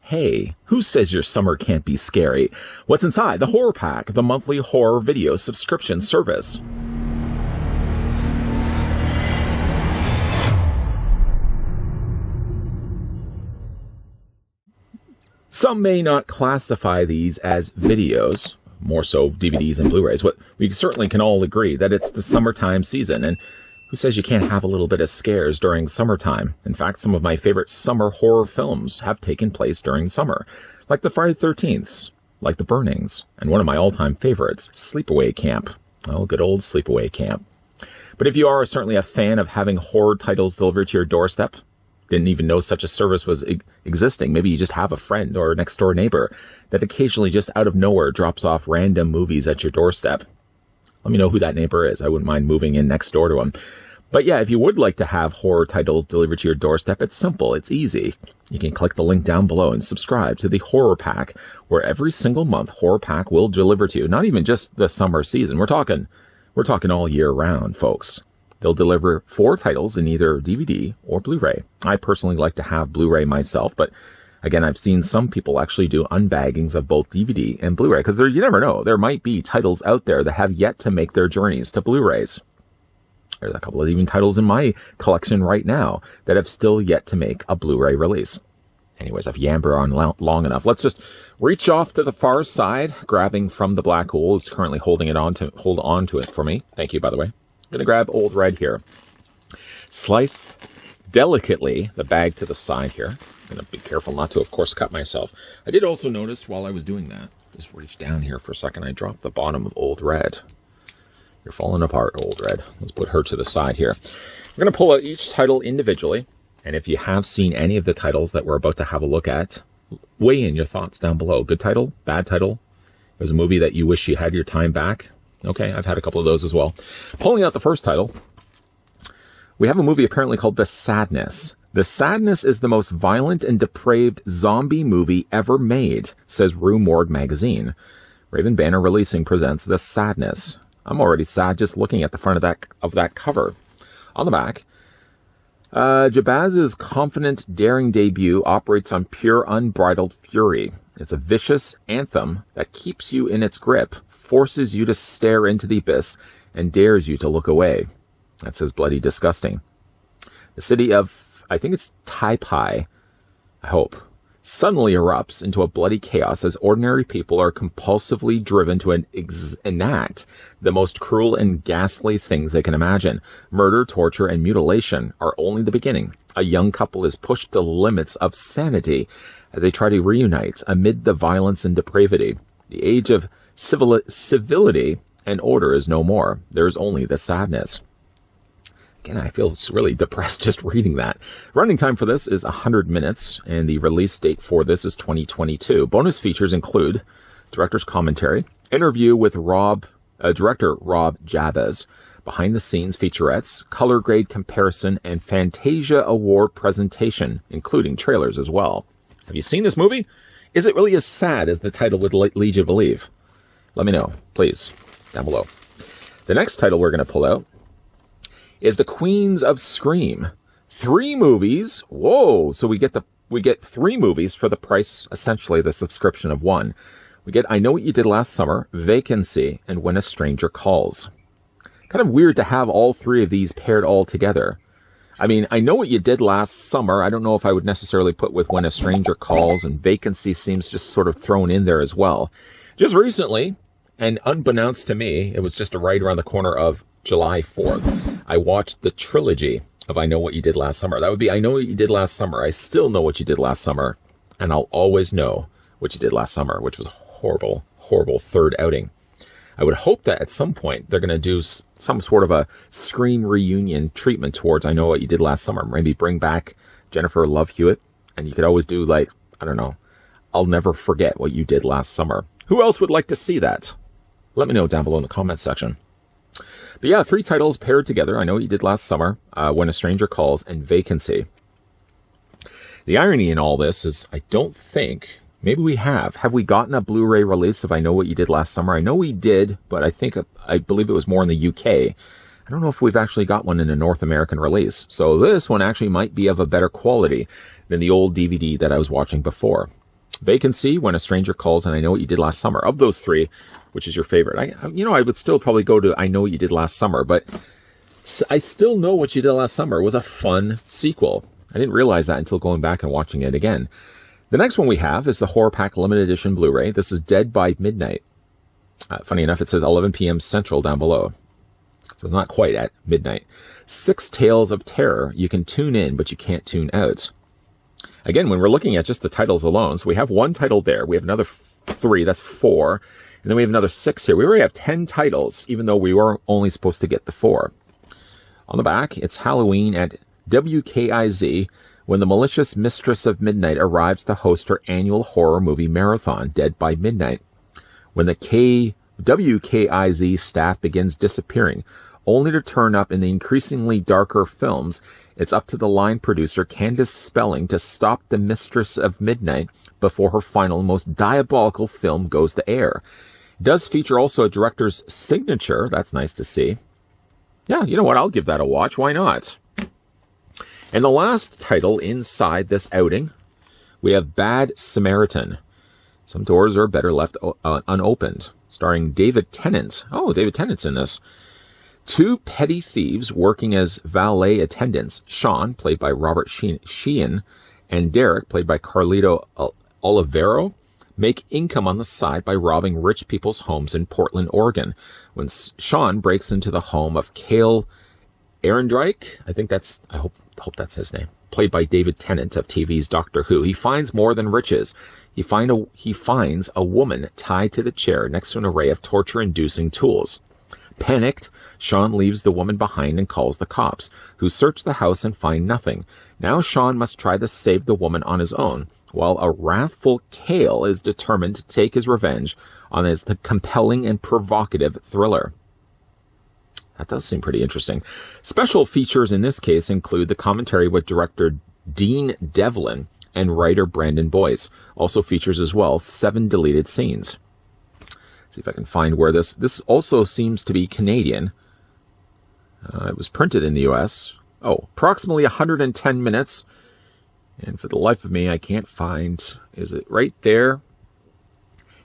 Hey, who says your summer can't be scary? What's inside the Horror Pack, the monthly horror video subscription service? Some may not classify these as videos, more so DVDs and Blu-rays, but we certainly can all agree that it's the summertime season, and who says you can't have a little bit of scares during summertime? In fact, some of my favorite summer horror films have taken place during summer, like the Friday the 13th, like The Burnings, and one of my all-time favorites, Sleepaway Camp. Oh, good old Sleepaway Camp. But if you are certainly a fan of having horror titles delivered to your doorstep, didn't even know such a service was existing, maybe you just have a friend or a next-door neighbor that occasionally just out of nowhere drops off random movies at your doorstep, let me know who that neighbor is. I wouldn't mind moving in next door to him. But yeah, if you would like to have horror titles delivered to your doorstep, it's simple. It's easy. You can click the link down below and subscribe to the Horror Pack, where every single month Horror Pack will deliver to you. Not even just the summer season. We're talking all year round, folks. They'll deliver 4 titles in either DVD or Blu-ray. I personally like to have Blu-ray myself, but again, I've seen some people actually do unbaggings of both DVD and Blu-ray, because you never know. There might be titles out there that have yet to make their journeys to Blu-rays. There's a couple of even titles in my collection right now that have still yet to make a Blu-ray release. Anyways, I've yammered on long enough. Let's just reach off to the far side, grabbing from the black hole. It's currently hold on to it for me. Thank you, by the way. I'm going to grab Old Red here. Slice delicately the bag to the side here. I'm going to be careful not to, of course, cut myself. I did also notice while I was doing that, just reach down here for a second, I dropped the bottom of Old Red. You're falling apart, Old Red. Let's put her to the side here. We're going to pull out each title individually, and if you have seen any of the titles that we're about to have a look at, weigh in your thoughts down below. Good title? Bad title? It was a movie that you wish you had your time back? Okay, I've had a couple of those as well. Pulling out the first title, we have a movie apparently called The Sadness. The Sadness is the most violent and depraved zombie movie ever made, says Rue Morgue magazine. Raven Banner Releasing presents The Sadness. I'm already sad just looking at the front of that cover. On the back, Jabaz's confident, daring debut operates on pure, unbridled fury. It's a vicious anthem that keeps you in its grip, forces you to stare into the abyss, and dares you to look away. That says bloody disgusting. The city of, I think it's Taipei, I hope, suddenly erupts into a bloody chaos as ordinary people are compulsively driven to enact the most cruel and ghastly things they can imagine. Murder, torture, and mutilation are only the beginning. A young couple is pushed to the limits of sanity as they try to reunite amid the violence and depravity. The age of civility and order is no more. There is only the sadness. Again, I feel really depressed just reading that. Running time for this is 100 minutes, and the release date for this is 2022. Bonus features include director's commentary, interview with director Rob Jabez, behind-the-scenes featurettes, color grade comparison, and Fantasia Award presentation, including trailers as well. Have you seen this movie? Is it really as sad as the title would lead you to believe? Let me know, please, down below. The next title we're going to pull out is The Queens of Scream. 3 movies. Whoa! So we get 3 movies for the price, essentially the subscription of 1. We get I Know What You Did Last Summer, Vacancy, and When a Stranger Calls. Kind of weird to have all 3 of these paired all together. I mean, I Know What You Did Last Summer. I don't know if I would necessarily put with When a Stranger Calls, and Vacancy seems just sort of thrown in there as well. Just recently, and unbeknownst to me, it was just right around the corner of July 4th, I watched the trilogy of I Know What You Did Last Summer. That would be I Know What You Did Last Summer, I Still Know What You Did Last Summer, and I'll Always Know What You Did Last Summer, which was a horrible, horrible third outing. I would hope that at some point they're going to do some sort of a Scream reunion treatment towards I Know What You Did Last Summer. Maybe bring back Jennifer Love Hewitt, and you could always do like, I don't know, I'll Never Forget What You Did Last Summer. Who else would like to see that? Let me know down below in the comments section. But yeah, 3 titles paired together. I Know What You Did Last Summer, When a Stranger Calls, and Vacancy. The irony in all this is I don't think, maybe we have we gotten a Blu-ray release of I Know What You Did Last Summer? I know we did, but I believe it was more in the UK. I don't know if we've actually got one in a North American release. So this one actually might be of a better quality than the old DVD that I was watching before. Vacancy, When a Stranger Calls, and I Know What You Did Last Summer. Of those three, which is your favorite? I would still probably go to I Know What You Did Last Summer, but I Still Know What You Did Last Summer was a fun sequel. I didn't realize that until going back and watching it again. The next one we have is the Horror Pack Limited Edition Blu-ray. This is Dead by Midnight. Funny enough, it says 11 p.m. Central down below. So it's not quite at midnight. 6 tales of terror. You can tune in, but you can't tune out. Again, when we're looking at just the titles alone, so we have one title there. We have another 3. That's 4. And then we have another 6 here. We already have 10 titles, even though we were only supposed to get the 4. On the back, it's Halloween at WKIZ, when the malicious mistress of midnight arrives to host her annual horror movie marathon, Dead by Midnight. When the WKIZ staff begins disappearing, only to turn up in the increasingly darker films, it's up to the line producer Candace Spelling to stop the mistress of midnight before her final, most diabolical film goes to air. It does feature also a director's signature. That's nice to see. Yeah, you know what? I'll give that a watch. Why not? And the last title inside this outing, we have Bad Samaritan. Some doors are better left unopened, starring David Tennant. Oh, David Tennant's in this. 2 petty thieves working as valet attendants, Sean, played by Robert Sheehan, and Derek, played by Carlito Olivero, make income on the side by robbing rich people's homes in Portland, Oregon. When Sean breaks into the home of Cale Ehrenreich, I hope that's his name, played by David Tennant of TV's Doctor Who, he finds more than riches. He finds a woman tied to the chair next to an array of torture-inducing tools. Panicked, Sean leaves the woman behind and calls the cops, who search the house and find nothing. Now Sean must try to save the woman on his own, while a wrathful Cale is determined to take his revenge on his compelling and provocative thriller. That does seem pretty interesting. Special features in this case include the commentary with director Dean Devlin and writer Brandon Boyce. Also features as well 7 deleted scenes. See if I can find where this also seems to be Canadian. It was printed in the US. Oh, approximately 110 minutes. And for the life of me, I can't find, is it right there?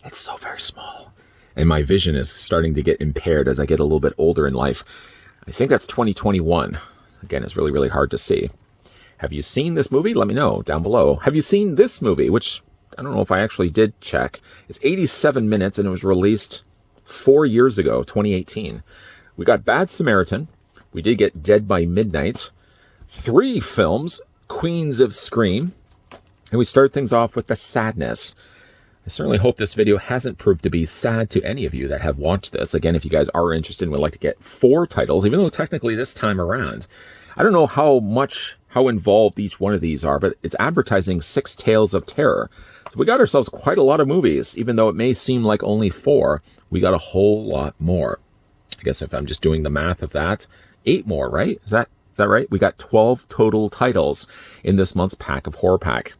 It's so very small. And my vision is starting to get impaired as I get a little bit older in life. I think that's 2021. Again, it's really, really hard to see. Have you seen this movie? Let me know down below. Have you seen this movie? Which, I don't know if I actually did check. It's 87 minutes and it was released 4 years ago, 2018. We got Bad Samaritan. We did get Dead by Midnight. 3 films, Queens of Scream. And we start things off with The Sadness. I certainly hope this video hasn't proved to be sad to any of you that have watched this. Again, if you guys are interested and would like to get 4 titles, even though technically this time around, I don't know how involved each one of these are, but it's advertising 6 tales of terror. So we got ourselves quite a lot of movies. Even though it may seem like only 4, we got a whole lot more. I guess if I'm just doing the math of that, 8 more, right? Is that right? We got 12 total titles in this month's pack of Horror Pack.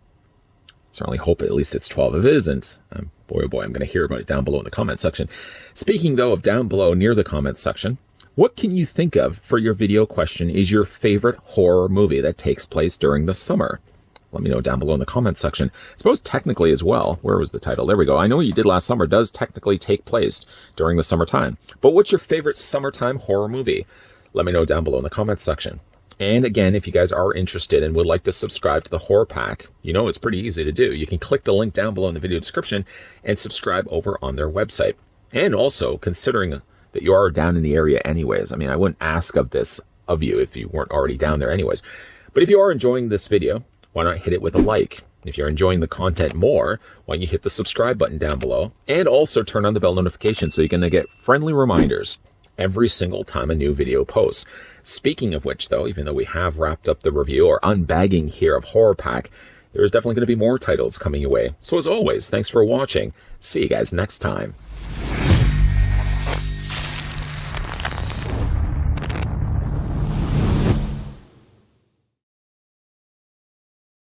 Certainly hope at least it's 12. If it isn't, boy oh boy, I'm going to hear about it down below in the comment section. Speaking though of down below near the comment section, what can you think of for your video question is your favorite horror movie that takes place during the summer? Let me know down below in the comment section. I suppose technically as well, where was the title? There we go. I Know What You Did Last Summer does technically take place during the summertime. But what's your favorite summertime horror movie? Let me know down below in the comment section. And again, if you guys are interested and would like to subscribe to the Horror Pack, you know it's pretty easy to do. You can click the link down below in the video description and subscribe over on their website. And also, considering that you are down in the area anyways, I mean, I wouldn't ask of this of you if you weren't already down there anyways. But if you are enjoying this video, why not hit it with a like? If you're enjoying the content more, why don't you hit the subscribe button down below and also turn on the bell notification so you're going to get friendly reminders every single time a new video posts. Speaking of which, though, even though we have wrapped up the review or unbagging here of Horror Pack, there's definitely going to be more titles coming your way. So as always, thanks for watching. See you guys next time.